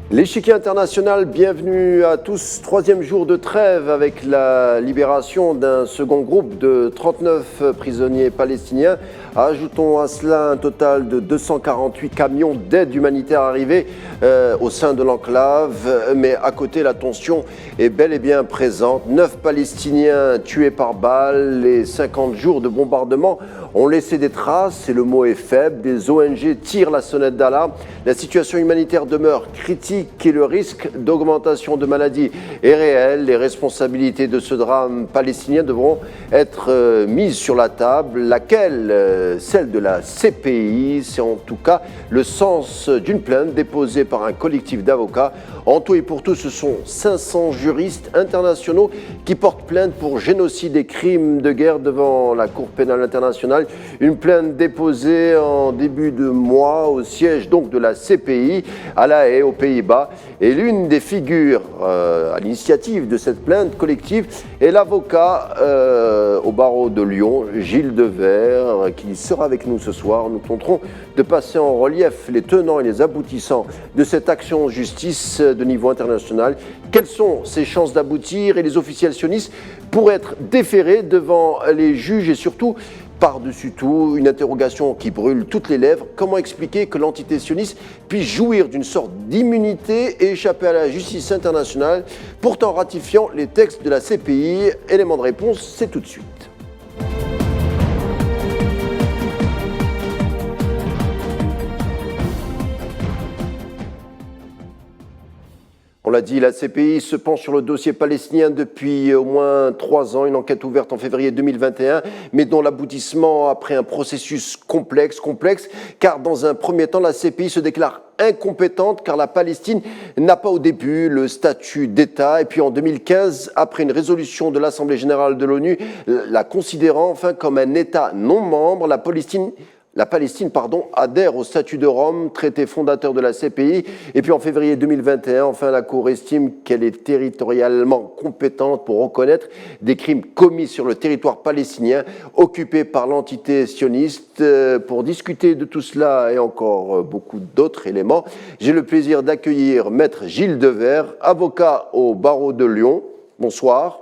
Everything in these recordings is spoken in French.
L'échiquier international, bienvenue à tous. Troisième jour de trêve avec la libération d'un second groupe de 39 prisonniers palestiniens. Ajoutons à cela un total de 248 camions d'aide humanitaire arrivés au sein de l'enclave. Mais à côté, la tension est bel et bien présente. 9 Palestiniens tués par balles. Les 50 jours de bombardement ont laissé des traces et le mot est faible. Des ONG tirent la sonnette d'alarme. La situation humanitaire demeure critique et le risque d'augmentation de maladies est réel. Les responsabilités de ce drame palestinien devront être mises sur la table. Laquelle celle de la CPI. C'est en tout cas le sens d'une plainte déposée par un collectif d'avocats. En tout et pour tout, ce sont 500 juristes internationaux qui portent plainte pour génocide et crimes de guerre devant la Cour pénale internationale. Une plainte déposée en début de mois au siège donc de la CPI à La Haye, aux Pays-Bas. Et l'une des figures à l'initiative de cette plainte collective est l'avocat au barreau de Lyon, Gilles Devers, qui sera avec nous ce soir. Nous tenterons de passer en relief les tenants et les aboutissants de cette action en justice de niveau international. Quelles sont ses chances d'aboutir et les officiels sionistes pour être déférés devant les juges et surtout, par-dessus tout, une interrogation qui brûle toutes les lèvres. Comment expliquer que l'entité sioniste puisse jouir d'une sorte d'immunité et échapper à la justice internationale, pourtant ratifiant les textes de la CPI? Élément de réponse, c'est tout de suite. On l'a dit, la CPI se penche sur le dossier palestinien depuis au moins 3 ans, une enquête ouverte en février 2021, mais dont l'aboutissement après un processus complexe, car dans un premier temps, la CPI se déclare incompétente car la Palestine n'a pas au début le statut d'État. Et puis en 2015, après une résolution de l'Assemblée générale de l'ONU, la considérant enfin comme un État non membre, la Palestine adhère au statut de Rome, traité fondateur de la CPI. Et puis en février 2021, enfin, la Cour estime qu'elle est territorialement compétente pour reconnaître des crimes commis sur le territoire palestinien occupé par l'entité sioniste. Pour discuter de tout cela et encore beaucoup d'autres éléments, j'ai le plaisir d'accueillir Maître Gilles Devers, avocat au barreau de Lyon. Bonsoir.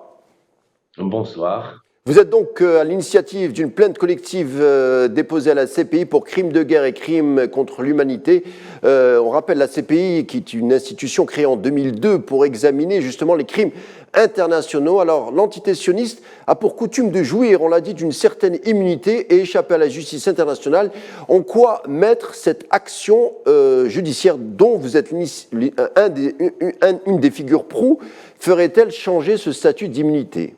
Bonsoir. Vous êtes donc à l'initiative d'une plainte collective déposée à la CPI pour crimes de guerre et crimes contre l'humanité. On rappelle la CPI qui est une institution créée en 2002 pour examiner justement les crimes internationaux. Alors l'entité sioniste a pour coutume de jouir, on l'a dit, d'une certaine immunité et échapper à la justice internationale. En quoi mettre cette action judiciaire dont vous êtes une des figures proue ferait-elle changer ce statut d'immunité ?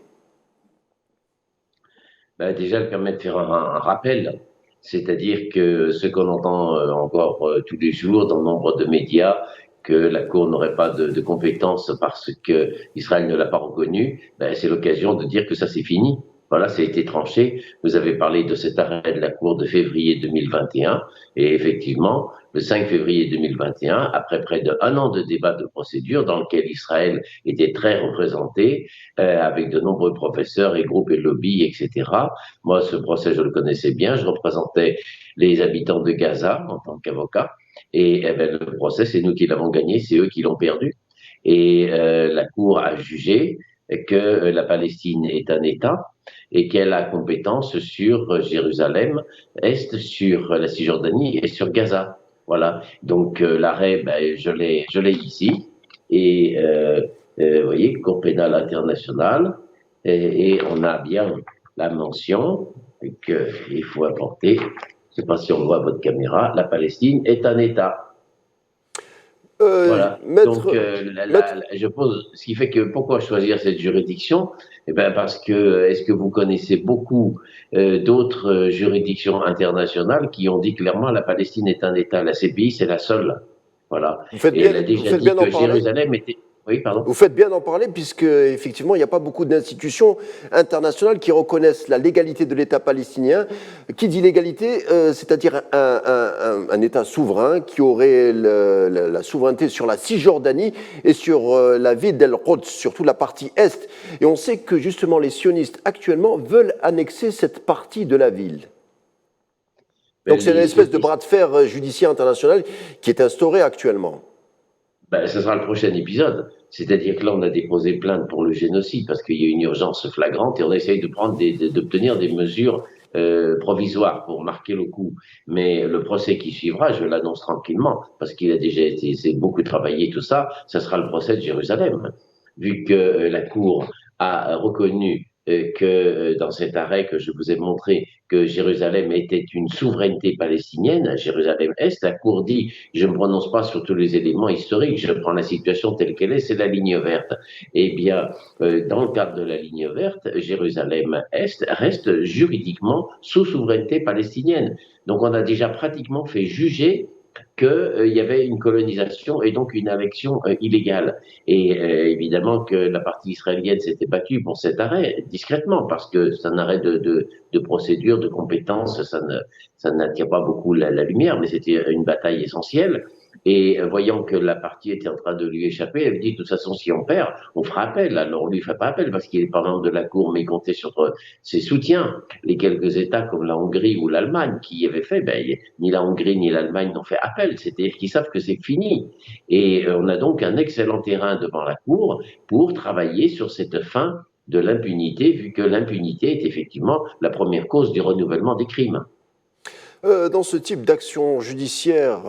Déjà, elle permet de faire un rappel, c'est-à-dire que ce qu'on entend encore tous les jours dans nombre de médias, que la Cour n'aurait pas de compétences parce que Israël ne l'a pas reconnu, c'est l'occasion de dire que ça c'est fini. Voilà, ça a été tranché. Vous avez parlé de cet arrêt de la Cour de février 2021, et effectivement, le 5 février 2021, après près d'1 an de débat de procédure dans lequel Israël était très représenté, avec de nombreux professeurs et groupes et lobbies, etc. Moi, ce procès, je le connaissais bien. Je représentais les habitants de Gaza en tant qu'avocat. Et le procès, c'est nous qui l'avons gagné, c'est eux qui l'ont perdu. Et la Cour a jugé que la Palestine est un État et qu'elle a compétence sur Jérusalem Est, sur la Cisjordanie et sur Gaza. Voilà. Donc l'arrêt, je l'ai ici. Et vous voyez, Cour pénale internationale, et on a bien la mention qu'il faut apporter, je ne sais pas si on voit votre caméra, la Palestine est un État. Voilà. Donc, je pose, ce qui fait que pourquoi choisir cette juridiction? Parce que, est-ce que vous connaissez beaucoup d'autres juridictions internationales qui ont dit clairement la Palestine est un État? La CPI, c'est la seule. Voilà. Et elle a déjà dit que Jérusalem était. Oui, pardon. Vous faites bien d'en parler puisque effectivement il n'y a pas beaucoup d'institutions internationales qui reconnaissent la légalité de l'État palestinien. Qui dit légalité, c'est-à-dire un État souverain qui aurait la souveraineté sur la Cisjordanie et sur la ville d'El-Quds, sur toute la partie est. Et on sait que justement les sionistes actuellement veulent annexer cette partie de la ville. Donc c'est une espèce de bras de fer judiciaire international qui est instauré actuellement. Ben, ce sera le prochain épisode. C'est-à-dire que là, on a déposé plainte pour le génocide parce qu'il y a une urgence flagrante et on essaye de prendre d'obtenir des mesures provisoires pour marquer le coup. Mais le procès qui suivra, je l'annonce tranquillement parce qu'il a déjà été c'est beaucoup travaillé tout ça. Ça sera le procès de Jérusalem, vu que la Cour a reconnu que dans cet arrêt que je vous ai montré que Jérusalem était une souveraineté palestinienne, Jérusalem-Est, la Cour dit je ne me prononce pas sur tous les éléments historiques, je prends la situation telle qu'elle est, c'est la ligne verte. Eh bien, dans le cadre de la ligne verte, Jérusalem-Est reste juridiquement sous souveraineté palestinienne. Donc on a déjà pratiquement fait juger qu'il y avait une colonisation et donc une annexion illégale. Et évidemment que la partie israélienne s'était battue pour cet arrêt, discrètement, parce que c'est un arrêt de procédure, de compétence, ça n'attire pas beaucoup la lumière, mais c'était une bataille essentielle. Et voyant que la partie était en train de lui échapper, elle dit de toute façon, si on perd, on fera appel. Alors on lui fait pas appel parce qu'il est pas membre de la Cour, mais il comptait sur ses soutiens. Les quelques États comme la Hongrie ou l'Allemagne qui y avaient fait, ben, ni la Hongrie ni l'Allemagne n'ont fait appel. C'est-à-dire qu'ils savent que c'est fini. Et on a donc un excellent terrain devant la Cour pour travailler sur cette fin de l'impunité, vu que l'impunité est effectivement la première cause du renouvellement des crimes. Dans ce type d'action judiciaire,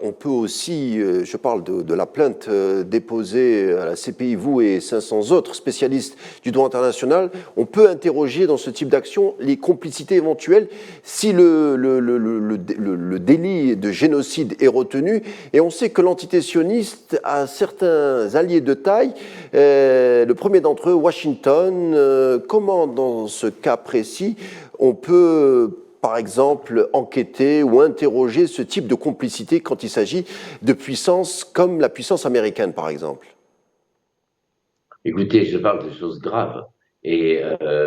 on peut aussi, je parle de la plainte déposée à la CPI, vous et 500 autres spécialistes du droit international, on peut interroger dans ce type d'action les complicités éventuelles si le délit de génocide est retenu. Et on sait que l'entité sioniste a certains alliés de taille, le premier d'entre eux, Washington. Comment, dans ce cas précis, on peut par exemple, enquêter ou interroger ce type de complicité quand il s'agit de puissances comme la puissance américaine, par exemple? Écoutez, je parle de choses graves et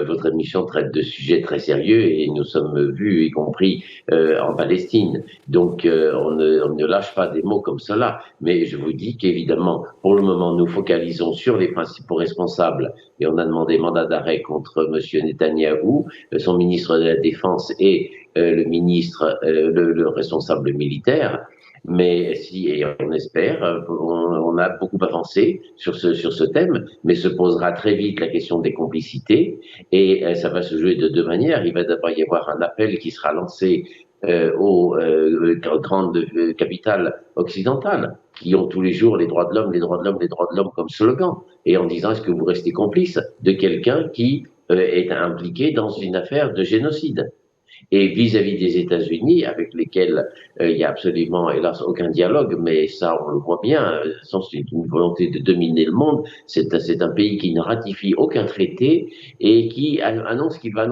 votre émission traite de sujets très sérieux et nous sommes vus, y compris en Palestine. Donc on ne lâche pas des mots comme cela. Mais je vous dis qu'évidemment, pour le moment, nous focalisons sur les principaux responsables et on a demandé mandat d'arrêt contre Monsieur Netanyahou, son ministre de la Défense et le ministre, le responsable militaire. Mais si, et on espère, on a beaucoup avancé sur ce thème, mais se posera très vite la question des complicités, et ça va se jouer de deux manières. Il va d'abord y avoir un appel qui sera lancé aux grandes capitales occidentales, qui ont tous les jours les droits de l'homme, les droits de l'homme, les droits de l'homme comme slogan, et en disant est-ce que vous restez complice de quelqu'un qui est impliqué dans une affaire de génocide. Et vis-à-vis des États-Unis, avec lesquels il y a absolument, hélas, aucun dialogue, mais ça, on le voit bien, c'est une volonté de dominer le monde. C'est un pays qui ne ratifie aucun traité et qui annonce qu'il va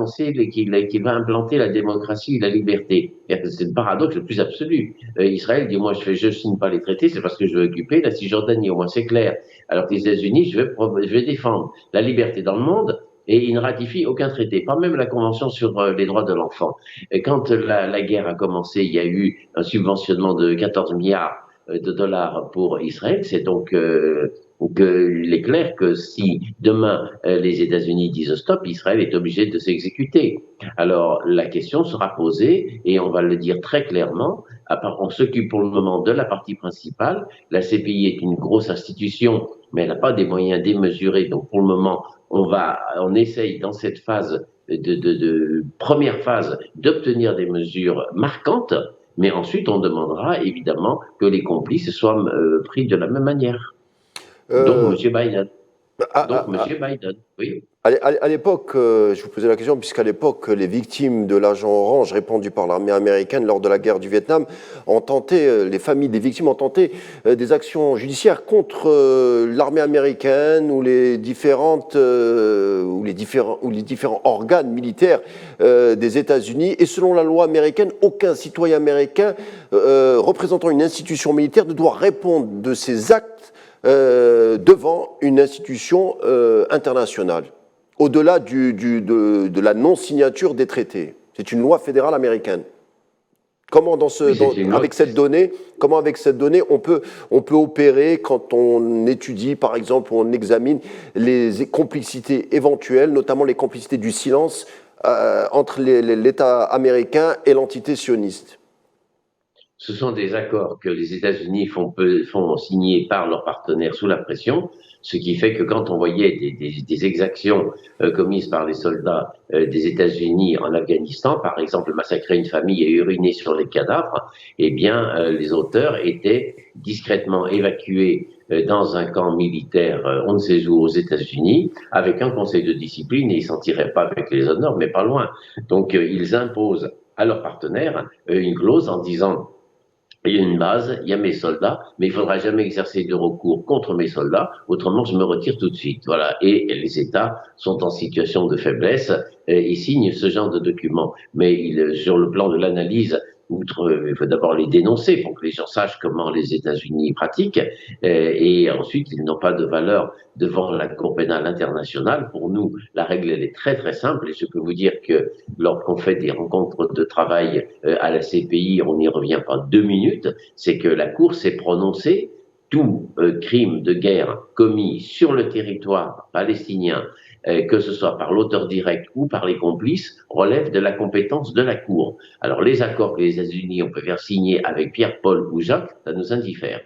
qu'il va implanter la démocratie et la liberté. C'est le paradoxe le plus absolu. Israël dit, moi, je signe pas les traités, c'est parce que je veux occuper la Cisjordanie, au moins c'est clair. Alors que les États-Unis, je vais défendre la liberté dans le monde, et il ne ratifie aucun traité, pas même la Convention sur les droits de l'enfant. Et quand la guerre a commencé, il y a eu un subventionnement de 14 milliards de dollars pour Israël. C'est donc il est clair que si demain les États-Unis disent stop, Israël est obligé de s'exécuter. Alors la question sera posée et on va le dire très clairement. On s'occupe pour le moment de la partie principale. La CPI est une grosse institution, mais elle n'a pas des moyens démesurés. Donc pour le moment, on essaye dans cette phase de première phase d'obtenir des mesures marquantes, mais ensuite on demandera évidemment que les complices soient pris de la même manière. Donc Euh, Monsieur Biden. Donc à, Monsieur Biden, oui. à l'époque, je vous posais la question, puisqu'à l'époque, les victimes de l'agent orange répandu par l'armée américaine lors de la guerre du Vietnam ont tenté, les familles des victimes ont tenté des actions judiciaires contre l'armée américaine ou les différentes ou les différents organes militaires des États-Unis. Et selon la loi américaine, aucun citoyen américain représentant une institution militaire ne doit répondre de ses actes devant une institution internationale, au-delà de la non-signature des traités. C'est une loi fédérale américaine. Comment, avec cette donnée, on peut opérer quand on étudie, par exemple, ou on examine les complicités éventuelles, notamment les complicités du silence entre l'État américain et l'entité sioniste? Ce sont des accords que les États-Unis font signer par leurs partenaires sous la pression, ce qui fait que quand on voyait des exactions commises par les soldats des États-Unis en Afghanistan, par exemple massacrer une famille et uriner sur les cadavres, eh bien les auteurs étaient discrètement évacués dans un camp militaire, on ne sait où, aux États-Unis, avec un conseil de discipline, et ils s'en tiraient pas avec les honneurs, mais pas loin. Donc ils imposent à leurs partenaires une clause en disant: il y a une base, il y a mes soldats, mais il ne faudra jamais exercer de recours contre mes soldats, autrement je me retire tout de suite. Voilà. Et les États sont en situation de faiblesse et signent ce genre de documents. Mais sur le plan de l'analyse, il faut d'abord les dénoncer pour que les gens sachent comment les États-Unis pratiquent, et ensuite ils n'ont pas de valeur devant la Cour pénale internationale. Pour nous, la règle elle est très très simple, et je peux vous dire que lorsqu'on fait des rencontres de travail à la CPI, on n'y revient pas 2 minutes, c'est que la Cour s'est prononcée: tout crime de guerre commis sur le territoire palestinien, que ce soit par l'auteur direct ou par les complices, relève de la compétence de la Cour. Alors les accords que les États-Unis ont pu faire signer avec Pierre, Paul ou Jacques, ça nous indiffère.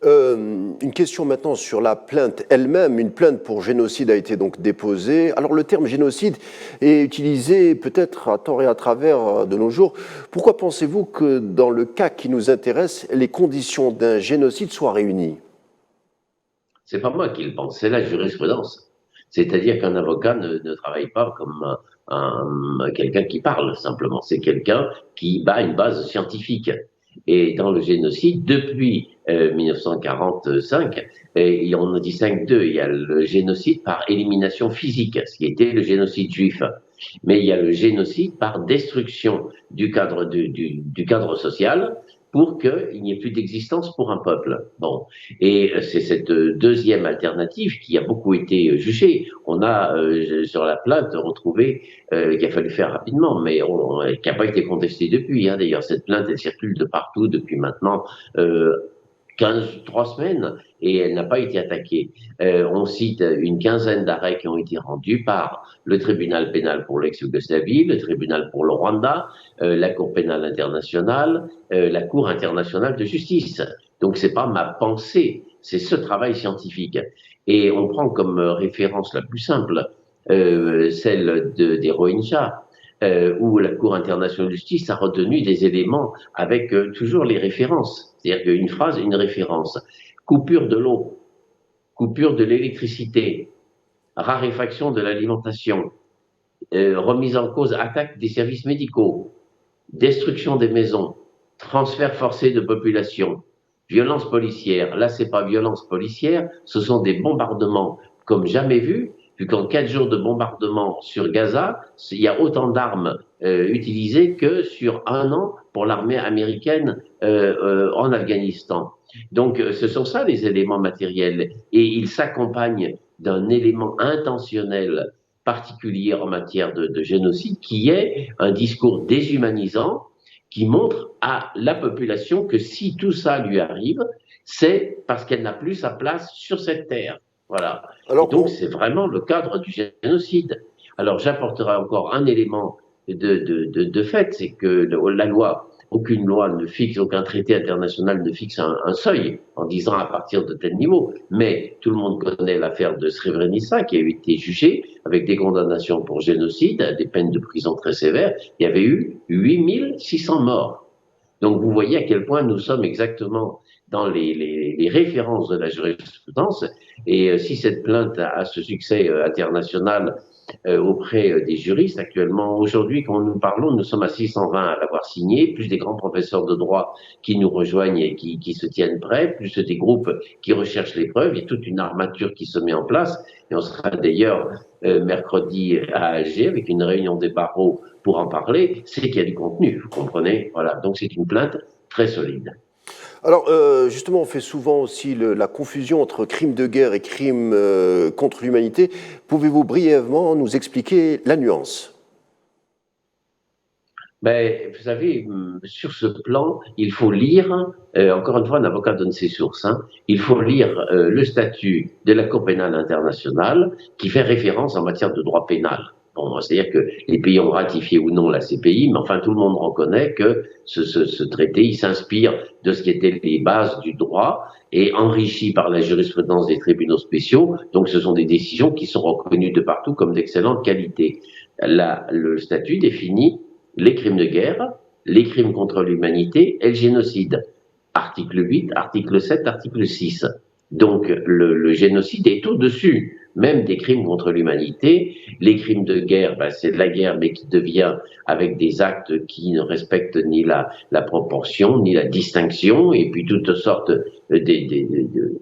Une question maintenant sur la plainte elle-même. Une plainte pour génocide a été donc déposée. Alors le terme génocide est utilisé peut-être à tort et à travers de nos jours. Pourquoi pensez-vous que dans le cas qui nous intéresse, les conditions d'un génocide soient réunies? C'est pas moi qui le pense, c'est la jurisprudence. C'est-à-dire qu'un avocat ne travaille pas comme quelqu'un qui parle simplement. C'est quelqu'un qui bat une base scientifique. Et dans le génocide, depuis 1945, et on en distingue deux. Il y a le génocide par élimination physique, ce qui était le génocide juif. Mais il y a le génocide par destruction du cadre social, pour qu'il n'y ait plus d'existence pour un peuple. Bon, et c'est cette deuxième alternative qui a beaucoup été jugée. On a sur la plainte retrouvé qu'il a fallu faire rapidement, mais qui n'a pas été contestée depuis. Hein. D'ailleurs, cette plainte elle circule de partout depuis maintenant 3 semaines, et elle n'a pas été attaquée. On cite une quinzaine d'arrêts qui ont été rendus par le tribunal pénal pour l'ex-Yougoslavie, le tribunal pour le Rwanda, la Cour pénale internationale, la Cour internationale de justice. Donc c'est pas ma pensée, c'est ce travail scientifique. Et on prend comme référence la plus simple celle des Rohingyas, où la Cour internationale de justice a retenu des éléments avec toujours les références. C'est-à-dire qu'une phrase, une référence. Coupure de l'eau, coupure de l'électricité, raréfaction de l'alimentation, remise en cause, attaque des services médicaux, destruction des maisons, transfert forcé de population, violence policière. Là, c'est pas violence policière, ce sont des bombardements comme jamais vus, vu qu'en 4 jours de bombardement sur Gaza, il y a autant d'armes utilisées que sur 1 an pour l'armée américaine en Afghanistan. Donc, ce sont ça les éléments matériels, et ils s'accompagnent d'un élément intentionnel particulier en matière de génocide, qui est un discours déshumanisant, qui montre à la population que si tout ça lui arrive, c'est parce qu'elle n'a plus sa place sur cette terre. Voilà. Alors, et donc, c'est vraiment le cadre du génocide. Alors, j'apporterai encore un élément de fait, c'est que la loi, aucune loi ne fixe, aucun traité international ne fixe un seuil en disant à partir de tel niveau. Mais tout le monde connaît l'affaire de Srebrenica qui a été jugée avec des condamnations pour génocide, des peines de prison très sévères. Il y avait eu 8600 morts. Donc vous voyez à quel point nous sommes exactement dans les références de la jurisprudence. Et si cette plainte a ce succès international auprès des juristes, actuellement, aujourd'hui, quand nous parlons, nous sommes à 620 à l'avoir signé, plus des grands professeurs de droit qui nous rejoignent et qui se tiennent prêts, plus des groupes qui recherchent les preuves. Il y a toute une armature qui se met en place. Et on sera d'ailleurs mercredi à Alger avec une réunion des barreaux pour en parler. C'est qu'il y a du contenu, vous comprenez. Voilà, donc c'est une plainte très solide. Alors, justement, on fait souvent aussi la confusion entre crimes de guerre et crimes contre l'humanité. Pouvez-vous brièvement nous expliquer la nuance? Ben, vous savez, sur ce plan, il faut lire, encore une fois, un avocat donne ses sources, hein, il faut lire le statut de la Cour pénale internationale qui fait référence en matière de droit pénal. Bon, c'est-à-dire que les pays ont ratifié ou non la CPI, mais enfin tout le monde reconnaît que ce traité, il s'inspire de ce qui étaient les bases du droit et enrichi par la jurisprudence des tribunaux spéciaux. Donc ce sont des décisions qui sont reconnues de partout comme d'excellente qualité. Le statut définit les crimes de guerre, les crimes contre l'humanité et le génocide. Article 8, article 7, article 6. Donc le génocide est au-dessus même des crimes contre l'humanité. Les crimes de guerre, c'est de la guerre, mais qui devient avec des actes qui ne respectent ni la proportion, ni la distinction, et puis toutes sortes de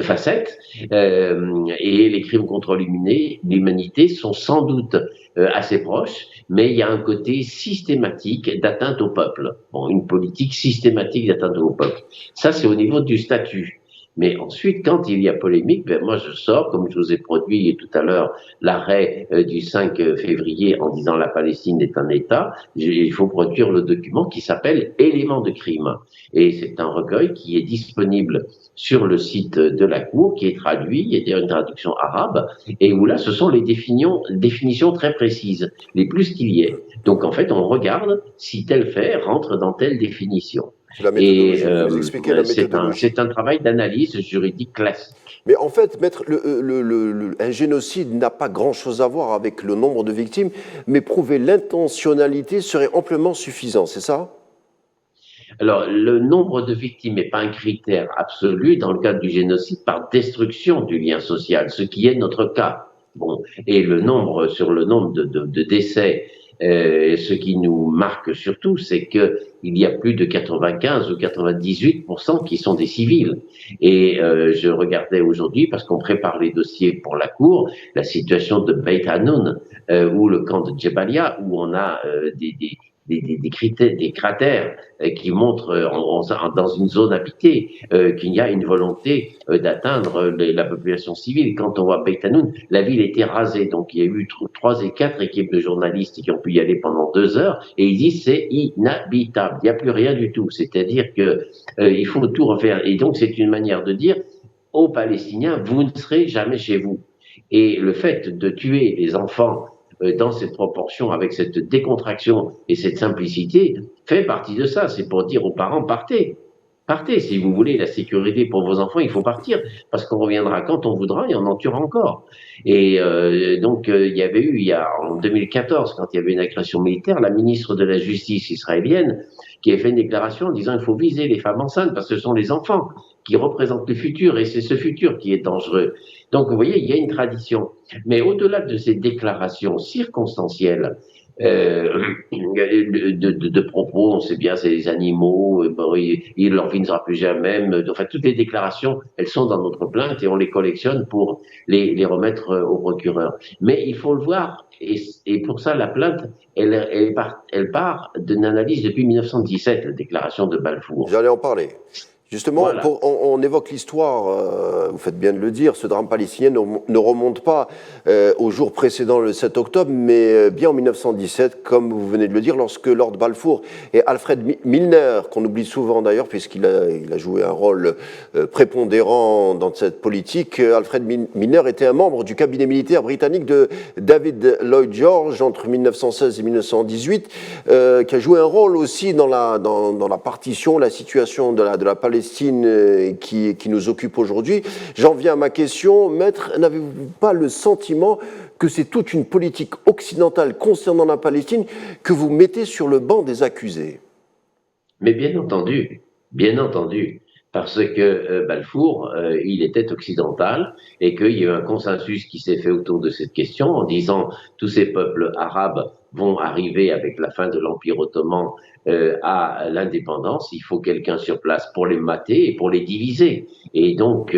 facettes. Et les crimes contre l'humanité sont sans doute assez proches, mais il y a un côté systématique d'atteinte au peuple. Bon, une politique systématique d'atteinte au peuple. Ça, c'est au niveau du statut. Mais ensuite, quand il y a polémique, moi je sors, comme je vous ai produit tout à l'heure l'arrêt du 5 février en disant la Palestine est un État, il faut produire le document qui s'appelle Éléments de crime. Et c'est un recueil qui est disponible sur le site de la Cour, qui est traduit, il y a d'ailleurs une traduction arabe, et où là ce sont les définitions très précises, les plus qu'il y ait. Donc en fait on regarde si tel fait rentre dans telle définition. Et c'est un travail d'analyse juridique classique. Mais en fait, maître, un génocide n'a pas grand-chose à voir avec le nombre de victimes, mais prouver l'intentionnalité serait amplement suffisant, c'est ça? Alors, le nombre de victimes n'est pas un critère absolu dans le cadre du génocide par destruction du lien social, ce qui est notre cas. Bon, et sur le nombre de décès, ce qui nous marque surtout, c'est que il y a plus de 95 ou 98% qui sont des civils. Et je regardais aujourd'hui, parce qu'on prépare les dossiers pour la Cour, la situation de Beit Hanoun, ou le camp de Jebalia, où on a des cratères qui montrent dans une zone habitée qu'il y a une volonté d'atteindre la population civile. Quand on voit Beit Hanoun, la ville était rasée, donc il y a eu 3 et 4 équipes de journalistes qui ont pu y aller pendant 2 heures, et ils disent c'est inhabitable, il n'y a plus rien du tout, c'est-à-dire que il faut tout refaire, et donc c'est une manière de dire aux Palestiniens, vous ne serez jamais chez vous. Et le fait de tuer les enfants dans cette proportion, avec cette décontraction et cette simplicité, fait partie de ça. C'est pour dire aux parents, partez. Partez, si vous voulez la sécurité pour vos enfants, il faut partir, parce qu'on reviendra quand on voudra et on en tuera encore. Et donc, il y avait eu, en 2014, quand il y avait une agression militaire, la ministre de la Justice israélienne qui a fait une déclaration en disant il faut viser les femmes enceintes, parce que ce sont les enfants qui représentent le futur, et c'est ce futur qui est dangereux. Donc, vous voyez, il y a une tradition. Mais au-delà de ces déclarations circonstancielles, de propos, on sait bien, c'est les animaux, leur vie ne sera plus jamais, enfin, toutes les déclarations, elles sont dans notre plainte et on les collectionne pour les remettre au procureur. Mais il faut le voir, et pour ça, la plainte, elle part d'une analyse depuis 1917, la déclaration de Balfour. J'allais en parler. Justement, voilà. on évoque l'histoire, vous faites bien de le dire, ce drame palestinien ne remonte pas au jour précédent, le 7 octobre, mais bien en 1917, comme vous venez de le dire, lorsque Lord Balfour et Alfred Milner, qu'on oublie souvent d'ailleurs, puisqu'il a joué un rôle prépondérant dans cette politique, Alfred Milner était un membre du cabinet militaire britannique de David Lloyd George entre 1916 et 1918, qui a joué un rôle aussi dans la partition, la situation de la Palestine qui nous occupe aujourd'hui. J'en viens à ma question. Maître, n'avez-vous pas le sentiment que c'est toute une politique occidentale concernant la Palestine que vous mettez sur le banc des accusés? Mais bien entendu, parce que Balfour, il était occidental et qu'il y a eu un consensus qui s'est fait autour de cette question en disant tous ces peuples arabes vont arriver avec la fin de l'Empire ottoman à l'indépendance, il faut quelqu'un sur place pour les mater et pour les diviser. Et donc,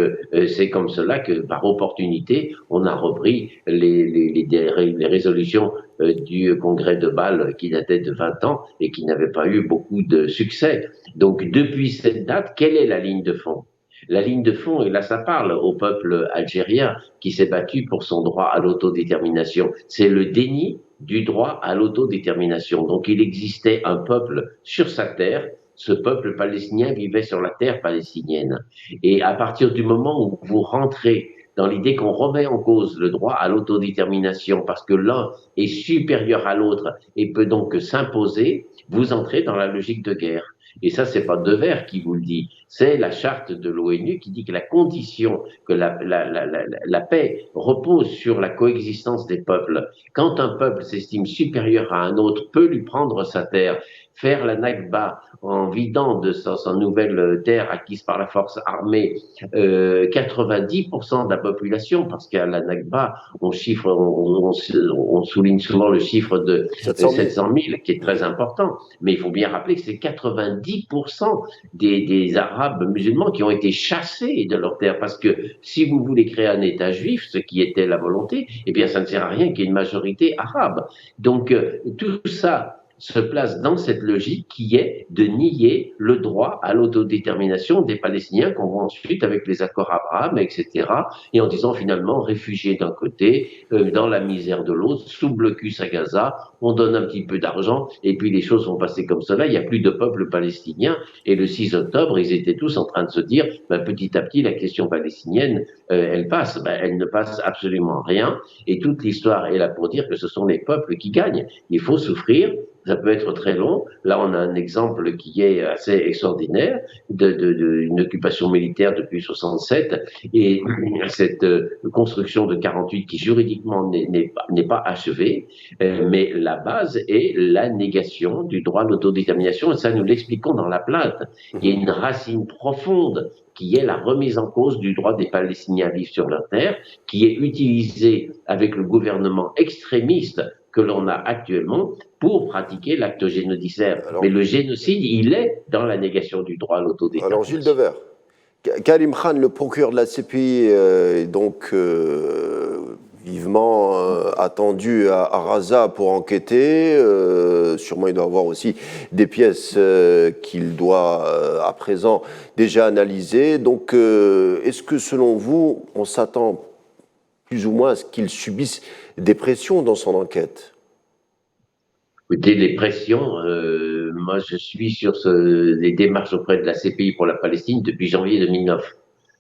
c'est comme cela que, par opportunité, on a repris les résolutions du congrès de Bâle qui datait de 20 ans et qui n'avait pas eu beaucoup de succès. Donc, depuis cette date, quelle est la ligne de fond? La ligne de fond, et là ça parle au peuple algérien qui s'est battu pour son droit à l'autodétermination, c'est le déni du droit à l'autodétermination. Donc il existait un peuple sur sa terre, ce peuple palestinien vivait sur la terre palestinienne. Et à partir du moment où vous rentrez dans l'idée qu'on remet en cause le droit à l'autodétermination parce que l'un est supérieur à l'autre et peut donc s'imposer, vous entrez dans la logique de guerre. Et ça, c'est pas Devers qui vous le dit, c'est la charte de l'ONU qui dit que la condition que la paix repose sur la coexistence des peuples. Quand un peuple s'estime supérieur à un autre, peut lui prendre sa terre, faire la Nakba en vidant de sa nouvelle terre acquise par la force armée 90% de la population, parce qu'à la Nakba, on souligne souvent le chiffre de 700 000, qui est très important, mais il faut bien rappeler que c'est 90% des Arabes musulmans qui ont été chassés de leur terre, parce que si vous voulez créer un État juif, ce qui était la volonté, eh bien ça ne sert à rien qu'il y ait une majorité arabe. Donc tout ça se place dans cette logique qui est de nier le droit à l'autodétermination des Palestiniens qu'on voit ensuite avec les accords Abraham, etc. Et en disant finalement réfugiés d'un côté, dans la misère de l'autre, sous blocus à Gaza, on donne un petit peu d'argent et puis les choses vont passer comme cela. Il n'y a plus de peuple palestinien. Et le 6 octobre, ils étaient tous en train de se dire, petit à petit, la question palestinienne, elle passe. Elle ne passe absolument rien. Et toute l'histoire est là pour dire que ce sont les peuples qui gagnent. Il faut souffrir. Ça peut être très long. Là, on a un exemple qui est assez extraordinaire d'une occupation militaire depuis 67 et cette construction de 48 qui juridiquement n'est pas achevée, mais la base est la négation du droit à l'autodétermination et ça nous l'expliquons dans la plainte. Il y a une racine profonde qui est la remise en cause du droit des Palestiniens à vivre sur leur terre, qui est utilisée avec le gouvernement extrémiste que l'on a actuellement pour pratiquer l'acte génocidaire. Mais le génocide, il est dans la négation du droit à l'autodétermination. Alors Gilles Devers, Karim Khan, le procureur de la CPI, est donc vivement attendu à Raza pour enquêter. Sûrement, il doit avoir aussi des pièces qu'il doit à présent déjà analyser. Donc, est-ce que selon vous, on s'attend plus ou moins à ce qu'il subisse des pressions dans son enquête? Écoutez, les pressions, moi je suis sur les démarches auprès de la CPI pour la Palestine depuis janvier 2009.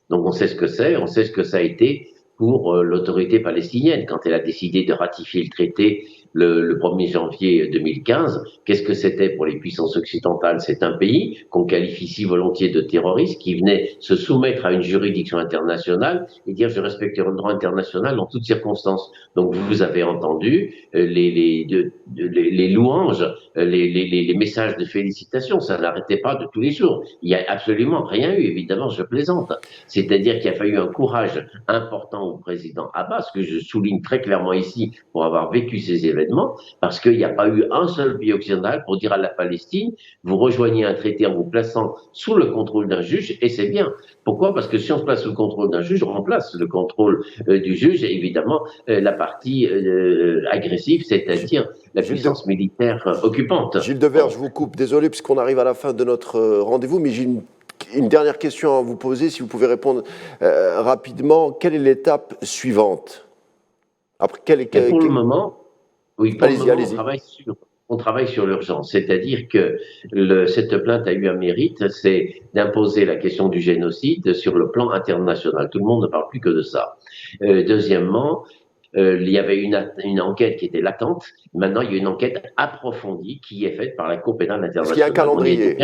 Donc on sait ce que c'est, on sait ce que ça a été pour l'autorité palestinienne quand elle a décidé de ratifier le traité le 1er janvier 2015. Qu'est-ce que c'était pour les puissances occidentales? C'est un pays qu'on qualifie si volontiers de terroriste qui venait se soumettre à une juridiction internationale et dire je respecterai le droit international en toutes circonstances. Donc vous avez entendu les louanges, les messages de félicitations, ça n'arrêtait pas de tous les jours. Il n'y a absolument rien eu, évidemment, je plaisante. C'est-à-dire qu'il a fallu un courage important au président Abbas, que je souligne très clairement ici pour avoir vécu ces événements, parce qu'il n'y a pas eu un seul pays occidental pour dire à la Palestine, vous rejoignez un traité en vous plaçant sous le contrôle d'un juge, et c'est bien. Pourquoi? Parce que si on se place sous le contrôle d'un juge, on remplace le contrôle du juge, et évidemment, la partie agressive, c'est-à-dire la puissance militaire occupante. Gilles Devers, je vous coupe, désolé, puisqu'on arrive à la fin de notre rendez-vous, mais j'ai une dernière question à vous poser, si vous pouvez répondre rapidement. Quelle est l'étape suivante? Après, pour le moment, oui, pour le moment, allez-y. On travaille sur l'urgence, c'est-à-dire que cette plainte a eu un mérite, c'est d'imposer la question du génocide sur le plan international. Tout le monde ne parle plus que de ça. Deuxièmement, il y avait une enquête qui était latente. Maintenant, il y a une enquête approfondie qui est faite par la Cour pénale internationale. Est-ce qu'il y a un calendrier?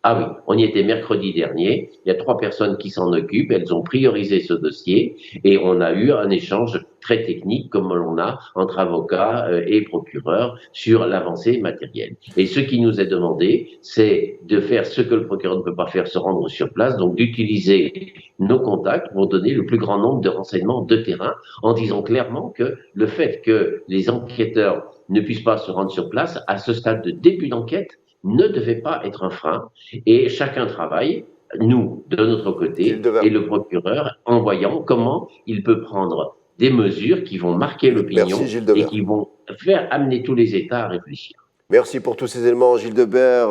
Ah oui, on y était mercredi dernier. Il y a 3 personnes qui s'en occupent. Elles ont priorisé ce dossier et on a eu un échange très technique, comme l'on a entre avocats et procureurs, sur l'avancée matérielle. Et ce qui nous est demandé, c'est de faire ce que le procureur ne peut pas faire, se rendre sur place, donc d'utiliser nos contacts pour donner le plus grand nombre de renseignements de terrain, en disant clairement que le fait que les enquêteurs ne puissent pas se rendre sur place, à ce stade de début d'enquête, ne devait pas être un frein, et chacun travaille, nous, de notre côté, et le procureur, en voyant comment il peut prendre des mesures qui vont marquer l'opinion et qui vont faire amener tous les États à réfléchir. Merci pour tous ces éléments, Gilles Devers.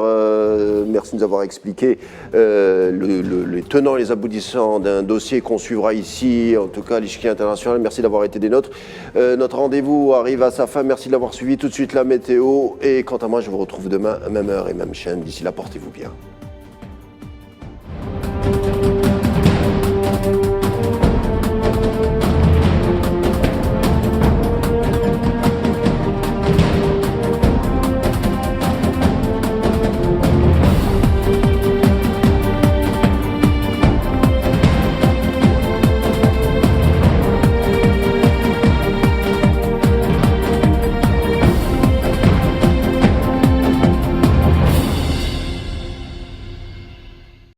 Merci de nous avoir expliqué les tenants et les aboutissants d'un dossier qu'on suivra ici, en tout cas à l'échiquier international. Merci d'avoir été des nôtres. Notre rendez-vous arrive à sa fin. Merci de l'avoir suivi. Tout de suite la météo. Et quant à moi, je vous retrouve demain, même heure et même chaîne. D'ici là, portez-vous bien.